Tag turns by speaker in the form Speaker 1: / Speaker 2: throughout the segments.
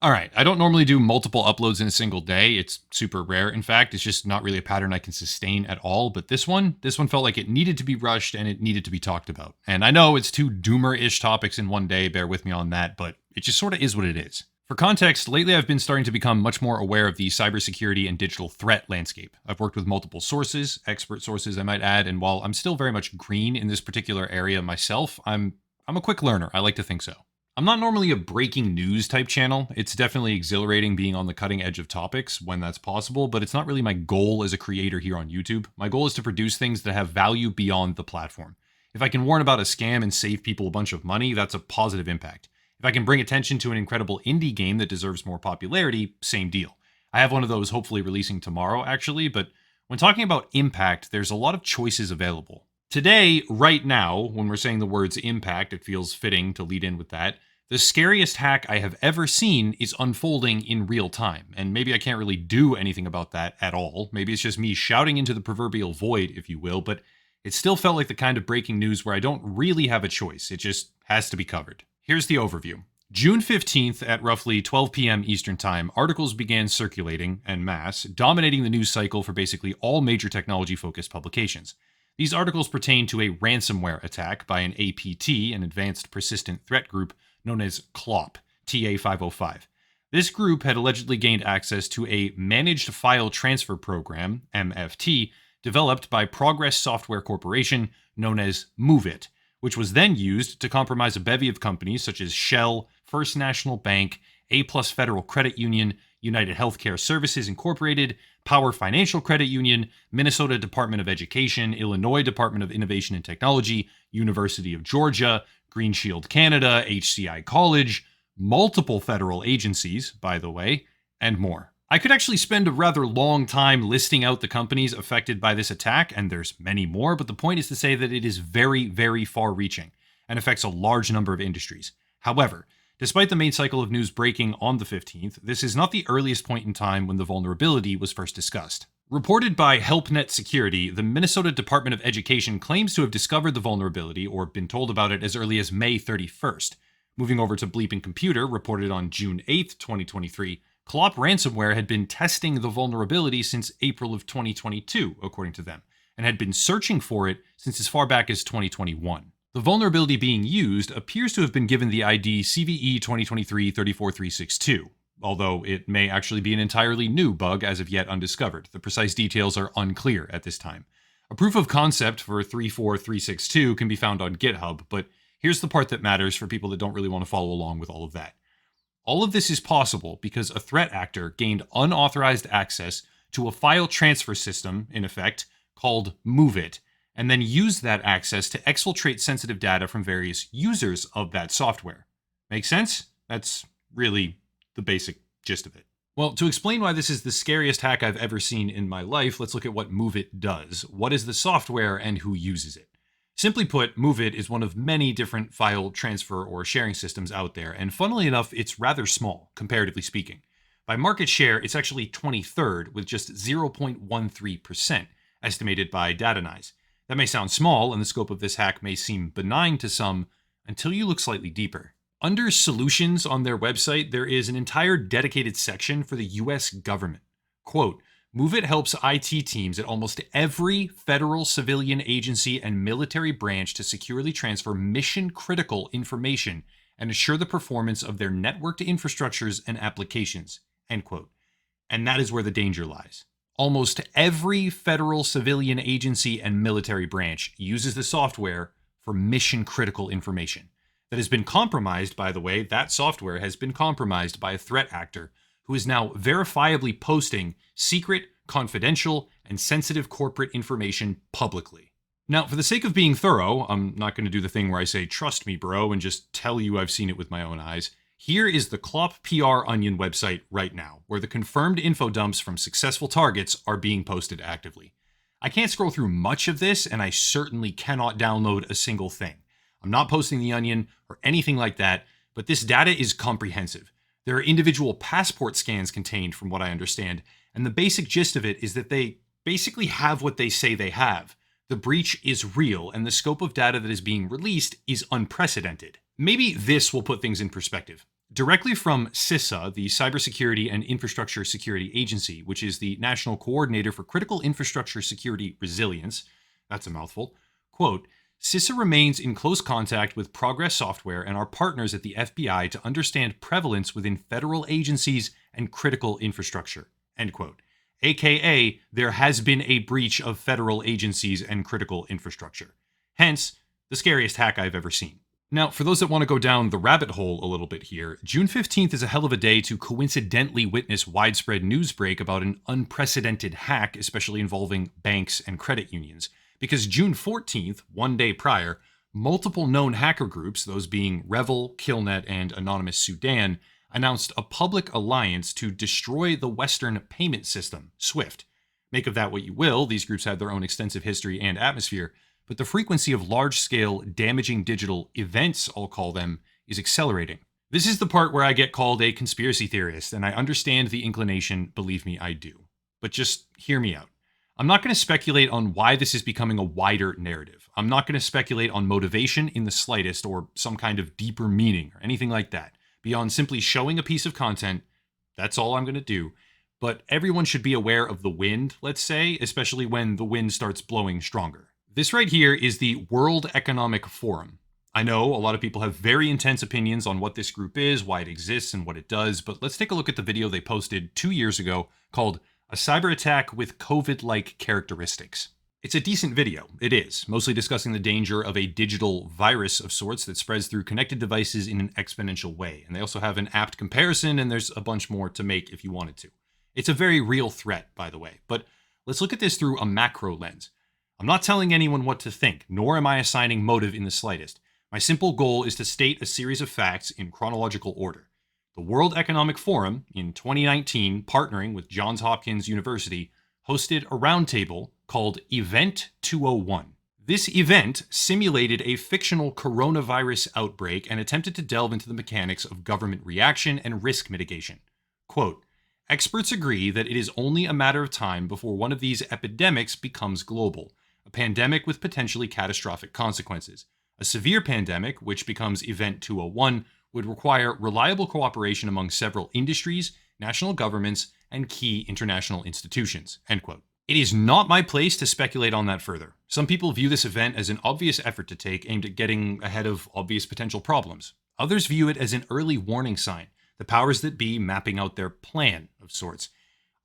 Speaker 1: All right, I don't normally do multiple uploads in a single day. It's super rare. In fact, it's just not really a pattern I can sustain at all. But this one felt like it needed to be rushed and it needed to be talked about. And I know it's two doomer-ish topics in one day, bear with me on that, but it just sort of is what it is. For context, lately I've been starting to become much more aware of the cybersecurity and digital threat landscape. I've worked with multiple sources, expert sources I might add, and while I'm still very much green in this particular area myself, I'm a quick learner. I like to think so. I'm not normally a breaking news type channel. It's definitely exhilarating being on the cutting edge of topics when that's possible, but it's not really my goal as a creator here on YouTube. My goal is to produce things that have value beyond the platform. If I can warn about a scam and save people a bunch of money, that's a positive impact. If I can bring attention to an incredible indie game that deserves more popularity, same deal. I have one of those hopefully releasing tomorrow, actually, but when talking about impact, there's a lot of choices available. Today, right now, when we're saying the words impact, it feels fitting to lead in with that. The scariest hack I have ever seen is unfolding in real time, and maybe I can't really do anything about that at all. Maybe it's just me shouting into the proverbial void, if you will, but it still felt like the kind of breaking news where I don't really have a choice. It just has to be covered. Here's the overview. June 15th at roughly 12 p.m. Eastern Time, articles began circulating en masse, dominating the news cycle for basically all major technology-focused publications. These articles pertain to a ransomware attack by an APT, an Advanced Persistent Threat Group, known as CLOP, TA505. This group had allegedly gained access to a Managed File Transfer Program, MFT, developed by Progress Software Corporation, known as Moveit, which was then used to compromise a bevy of companies such as Shell, First National Bank, A Plus Federal Credit Union, United Healthcare Services Incorporated, Power Financial Credit Union, Minnesota Department of Education, Illinois Department of Innovation and Technology, University of Georgia, Green Shield Canada, HCI College, multiple federal agencies, by the way, and more. I could actually spend a rather long time listing out the companies affected by this attack, and there's many more, but the point is to say that it is very, very far-reaching and affects a large number of industries. However, despite the main cycle of news breaking on the 15th, this is not the earliest point in time when the vulnerability was first discussed. Reported by HelpNet Security, the Minnesota Department of Education claims to have discovered the vulnerability or been told about it as early as May 31st. Moving over to Bleeping Computer, reported on June 8th, 2023, Clop ransomware had been testing the vulnerability since April of 2022, according to them, and had been searching for it since as far back as 2021. The vulnerability being used appears to have been given the ID CVE 2023-34362, although it may actually be an entirely new bug as of yet undiscovered. The precise details are unclear at this time. A proof of concept for 34362 can be found on GitHub, but here's the part that matters for people that don't really want to follow along with all of that. All of this is possible because a threat actor gained unauthorized access to a file transfer system, in effect, called Moveit, and then used that access to exfiltrate sensitive data from various users of that software. Make sense? That's really the basic gist of it. Well, to explain why this is the scariest hack I've ever seen in my life, let's look at what Moveit does. What is the software and who uses it? Simply put, Moveit is one of many different file transfer or sharing systems out there, and funnily enough, it's rather small, comparatively speaking. By market share, it's actually 23rd, with just 0.13%, estimated by DataNize. That may sound small, and the scope of this hack may seem benign to some, until you look slightly deeper. Under Solutions on their website, there is an entire dedicated section for the US government. Quote, Moveit helps IT teams at almost every federal civilian agency and military branch to securely transfer mission-critical information and assure the performance of their networked infrastructures and applications, end quote. And that is where the danger lies. Almost every federal civilian agency and military branch uses the software for mission-critical information. That has been compromised, by the way, that software has been compromised by a threat actor who is now verifiably posting secret, confidential, and sensitive corporate information publicly. Now, for the sake of being thorough, I'm not going to do the thing where I say, trust me, bro, and just tell you I've seen it with my own eyes. Here is the Clop PR Onion website right now, where the confirmed info dumps from successful targets are being posted actively. I can't scroll through much of this, and I certainly cannot download a single thing. I'm not posting the Onion or anything like that, but this data is comprehensive. There are individual passport scans contained, from what I understand, and the basic gist of it is that they basically have what they say they have. The breach is real, and the scope of data that is being released is unprecedented. Maybe this will put things in perspective. Directly from CISA, the Cybersecurity and Infrastructure Security Agency, which is the National Coordinator for Critical Infrastructure Security Resilience. That's a mouthful. Quote, CISA remains in close contact with Progress Software and our partners at the FBI to understand prevalence within federal agencies and critical infrastructure. End quote. AKA, there has been a breach of federal agencies and critical infrastructure. Hence, the scariest hack I've ever seen. Now, for those that want to go down the rabbit hole a little bit here, June 15th is a hell of a day to coincidentally witness widespread news break about an unprecedented hack, especially involving banks and credit unions. Because June 14th, one day prior, multiple known hacker groups, those being Revel, Killnet, and Anonymous Sudan, announced a public alliance to destroy the Western payment system, SWIFT. Make of that what you will, these groups have their own extensive history and atmosphere, but the frequency of large-scale, damaging digital events, I'll call them, is accelerating. This is the part where I get called a conspiracy theorist, and I understand the inclination, believe me, I do. But just hear me out. I'm not going to speculate on why this is becoming a wider narrative. I'm not going to speculate on motivation in the slightest or some kind of deeper meaning or anything like that. Beyond simply showing a piece of content, that's all I'm going to do. But everyone should be aware of the wind, let's say, especially when the wind starts blowing stronger. This right here is the World Economic Forum. I know a lot of people have very intense opinions on what this group is, why it exists, and what it does, but let's take a look at the video they posted 2 years ago called A Cyber Attack with COVID-like Characteristics. It's a decent video, it is, mostly discussing the danger of a digital virus of sorts that spreads through connected devices in an exponential way. And they also have an apt comparison, and there's a bunch more to make if you wanted to. It's a very real threat, by the way, but let's look at this through a macro lens. I'm not telling anyone what to think, nor am I assigning motive in the slightest. My simple goal is to state a series of facts in chronological order. The World Economic Forum, in 2019, partnering with Johns Hopkins University, hosted a roundtable called Event 201. This event simulated a fictional coronavirus outbreak and attempted to delve into the mechanics of government reaction and risk mitigation. Quote, experts agree that it is only a matter of time before one of these epidemics becomes global, a pandemic with potentially catastrophic consequences. A severe pandemic, which becomes Event 201, would require reliable cooperation among several industries, national governments, and key international institutions. End quote. It is not my place to speculate on that further. Some people view this event as an obvious effort to take aimed at getting ahead of obvious potential problems. Others view it as an early warning sign, the powers that be mapping out their plan of sorts.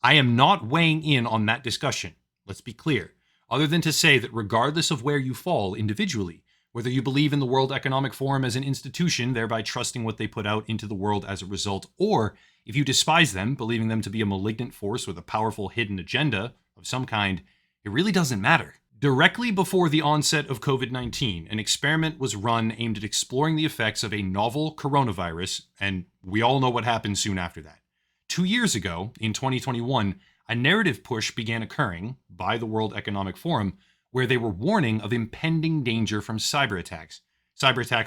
Speaker 1: I am not weighing in on that discussion, let's be clear, other than to say that regardless of where you fall individually, whether you believe in the World Economic Forum as an institution, thereby trusting what they put out into the world as a result, or if you despise them, believing them to be a malignant force with a powerful hidden agenda of some kind, it really doesn't matter. Directly before the onset of COVID-19, an experiment was run aimed at exploring the effects of a novel coronavirus, and we all know what happened soon after that. 2 years ago, in 2021, a narrative push began occurring by the World Economic Forum where they were warning of impending danger from cyber attacks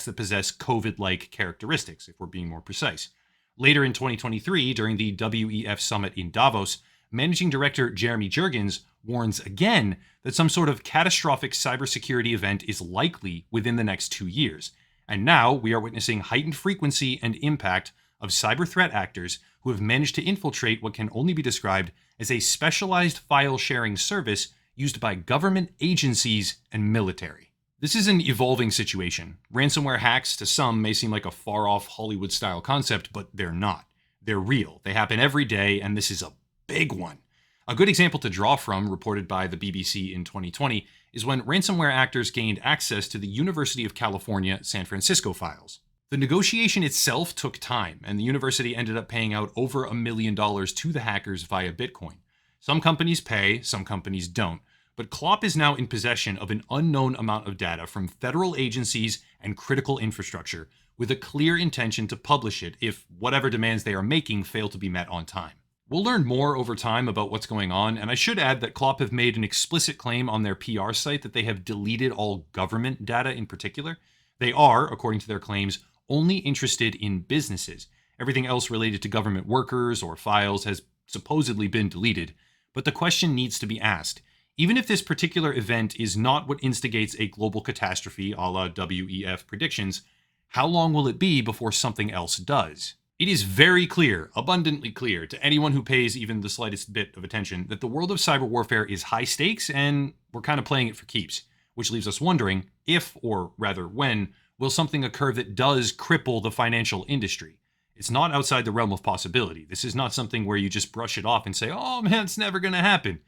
Speaker 1: that possess COVID-like characteristics, if we're being more precise. Later in 2023, during the WEF summit in Davos, Managing Director Jeremy Jurgens warns again that some sort of catastrophic cybersecurity event is likely within the next 2 years. And now we are witnessing heightened frequency and impact of cyber threat actors who have managed to infiltrate what can only be described as a specialized file sharing service used by government agencies and military. This is an evolving situation. Ransomware hacks to some may seem like a far-off Hollywood-style concept, but they're not. They're real. They happen every day, and this is a big one. A good example to draw from, reported by the BBC in 2020, is when ransomware actors gained access to the University of California San Francisco files. The negotiation itself took time, and the university ended up paying out over $1 million to the hackers via Bitcoin. Some companies pay, some companies don't, but Klopp is now in possession of an unknown amount of data from federal agencies and critical infrastructure, with a clear intention to publish it if whatever demands they are making fail to be met on time. We'll learn more over time about what's going on, and I should add that Klopp have made an explicit claim on their PR site that they have deleted all government data in particular. They are, according to their claims, only interested in businesses. Everything else related to government workers or files has supposedly been deleted. But the question needs to be asked. Even if this particular event is not what instigates a global catastrophe a la WEF predictions, how long will it be before something else does? It is very clear, abundantly clear, to anyone who pays even the slightest bit of attention that the world of cyber warfare is high stakes and we're kind of playing it for keeps, which leaves us wondering if, or rather when, will something occur that does cripple the financial industry. It's not outside the realm of possibility. This is not something where you just brush it off and say, oh man, it's never going to happen.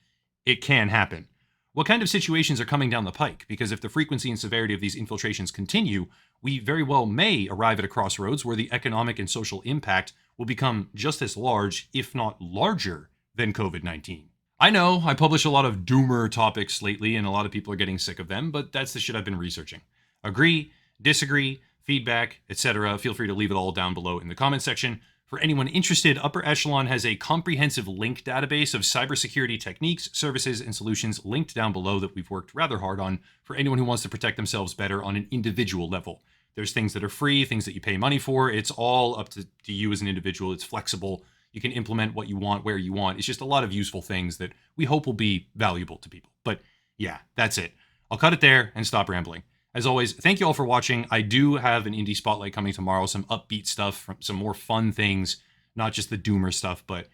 Speaker 1: It can happen. What kind of situations are coming down the pike? Because if the frequency and severity of these infiltrations continue, we very well may arrive at a crossroads where the economic and social impact will become just as large, if not larger, than COVID-19. I know I publish a lot of doomer topics lately, and a lot of people are getting sick of them, but that's the shit I've been researching. Agree, disagree, feedback, etc. Feel free to leave it all down below in the comment section. For anyone interested, Upper Echelon has a comprehensive link database of cybersecurity techniques, services, and solutions linked down below that we've worked rather hard on for anyone who wants to protect themselves better on an individual level. There's things that are free, things that you pay money for. It's all up to you as an individual. It's flexible. You can implement what you want, where you want. It's just a lot of useful things that we hope will be valuable to people. But yeah, that's it. I'll cut it there and stop rambling. As always, thank you all for watching. I do have an indie spotlight coming tomorrow, some upbeat stuff, some more fun things, not just the doomer stuff, but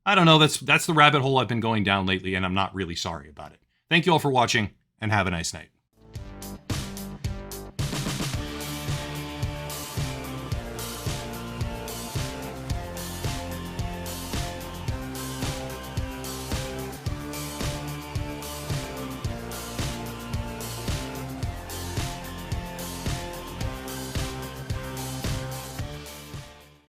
Speaker 1: I don't know, that's the rabbit hole I've been going down lately, and I'm not really sorry about it. Thank you all for watching, and have a nice night.